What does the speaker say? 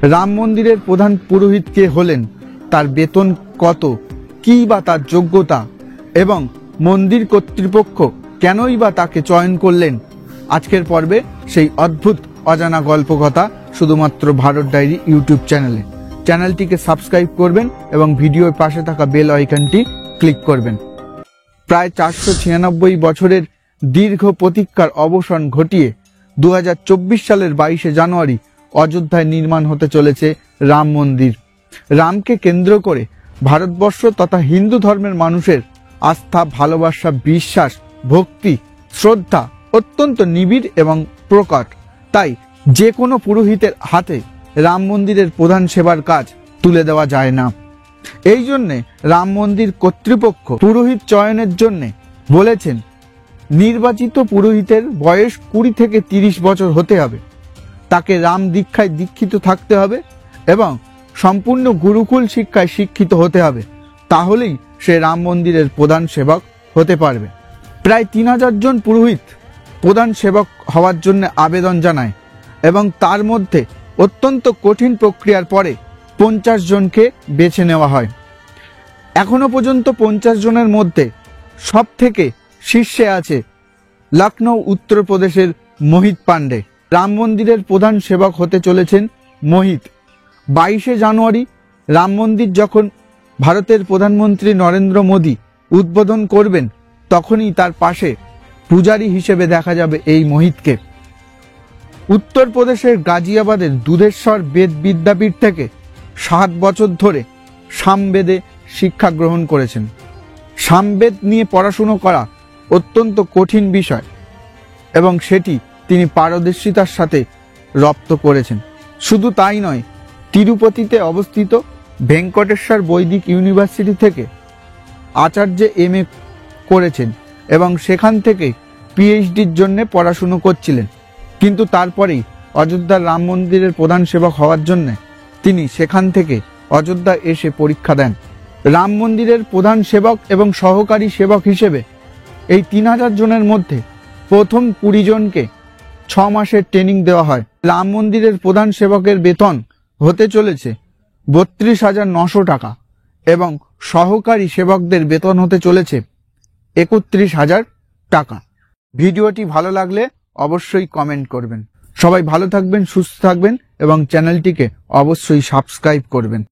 রাম মন্দিরের প্রধান পুরোহিত কে হলেন, তার বেতন কত, কি বা তার যোগ্যতা এবং মন্দির কর্তৃপক্ষ কেনই বা তাকে চয়ন করলেন, আজকের পর্বে সেই অদ্ভুত অজানা গল্পকথা শুধুমাত্র ভারত ডায়েরি ইউটিউব চ্যানেলে। চ্যানেলটিকে সাবস্ক্রাইব করবেন এবং ভিডিওর পাশে থাকা বেল আইকনটি ক্লিক করবেন। প্রায় 496 বছরের দীর্ঘ প্রতীক্ষার অবসান ঘটিয়ে 2024 সালের 22শে জানুয়ারি অযোধ্যায় নির্মাণ হতে চলেছে রাম মন্দির। রামকে কেন্দ্র করে ভারতবর্ষ তথা হিন্দু ধর্মের মানুষের আস্থা, ভালোবাসা, বিশ্বাস, ভক্তি, শ্রদ্ধা অত্যন্ত নিবিড় এবং প্রকট। তাই যে কোনো পুরোহিতের হাতে রাম মন্দিরের প্রধান সেবার কাজ তুলে দেওয়া যায় না। এই জন্যে রাম মন্দির কর্তৃপক্ষ পুরোহিত চয়নের জন্য বলেছেন, নির্বাচিত পুরোহিতের বয়স 20 থেকে 30 বছর হতে হবে, তাকে রাম দীক্ষায় দীক্ষিত থাকতে হবে এবং সম্পূর্ণ গুরুকুল শিক্ষায় শিক্ষিত হতে হবে, তাহলেই সে রাম মন্দিরের প্রধান সেবক হতে পারবে। প্রায় 3000 জন পুরোহিত প্রধান সেবক হওয়ার জন্য আবেদন জানায় এবং তার মধ্যে অত্যন্ত কঠিন প্রক্রিয়ার পরে 50 জনকে বেছে নেওয়া হয়। এখনো পর্যন্ত 50 জনের মধ্যে সব থেকে শীর্ষে আছে লখনৌ, উত্তরপ্রদেশের মোহিত পান্ডে। রাম মন্দিরের প্রধান সেবক হতে চলেছেন মোহিত। 22শে জানুয়ারি রাম মন্দির যখন ভারতের প্রধানমন্ত্রী নরেন্দ্র মোদী উদ্বোধন করবেন, তখনই তার পাশে পূজারী হিসেবে দেখা যাবে এই মোহিতকে। উত্তরপ্রদেশের গাজিয়াবাদের দুধেশ্বর বেদ বিদ্যাপীঠ থেকে 7 বছর ধরে সামবেদে শিক্ষা গ্রহণ করেছেন। সামবেদ নিয়ে পড়াশুনো করা অত্যন্ত কঠিন বিষয় এবং সেটি তিনি পারদর্শিতার সাথে রপ্ত করেছেন। শুধু তাই নয়, তিরুপতিতে অবস্থিত ভেঙ্কটেশ্বর বৈদিক ইউনিভার্সিটি থেকে আচার্য MA করেছেন এবং সেখান থেকে PhDর জন্য পড়াশুনো করছিলেন। কিন্তু তারপরেই অযোধ্যার রাম মন্দিরের প্রধান সেবক হওয়ার জন্য তিনি সেখান থেকে অযোধ্যা এসে পরীক্ষা দেন। রাম মন্দিরের প্রধান সেবক এবং সহকারী সেবক হিসেবে এই 3000 জনের মধ্যে প্রথম 20 জনকে 6 মাসের ট্রেনিং দেওয়া হয়। রাম মন্দিরের প্রধান সেবকের বেতন হতে চলেছে 32,900 টাকা এবং সহকারী সেবকদের বেতন হতে চলেছে 31,000 টাকা। ভিডিওটি ভালো লাগলে অবশ্যই কমেন্ট করবেন। সবাই ভালো থাকবেন, সুস্থ থাকবেন এবং চ্যানেলটিকে অবশ্যই সাবস্ক্রাইব করবেন।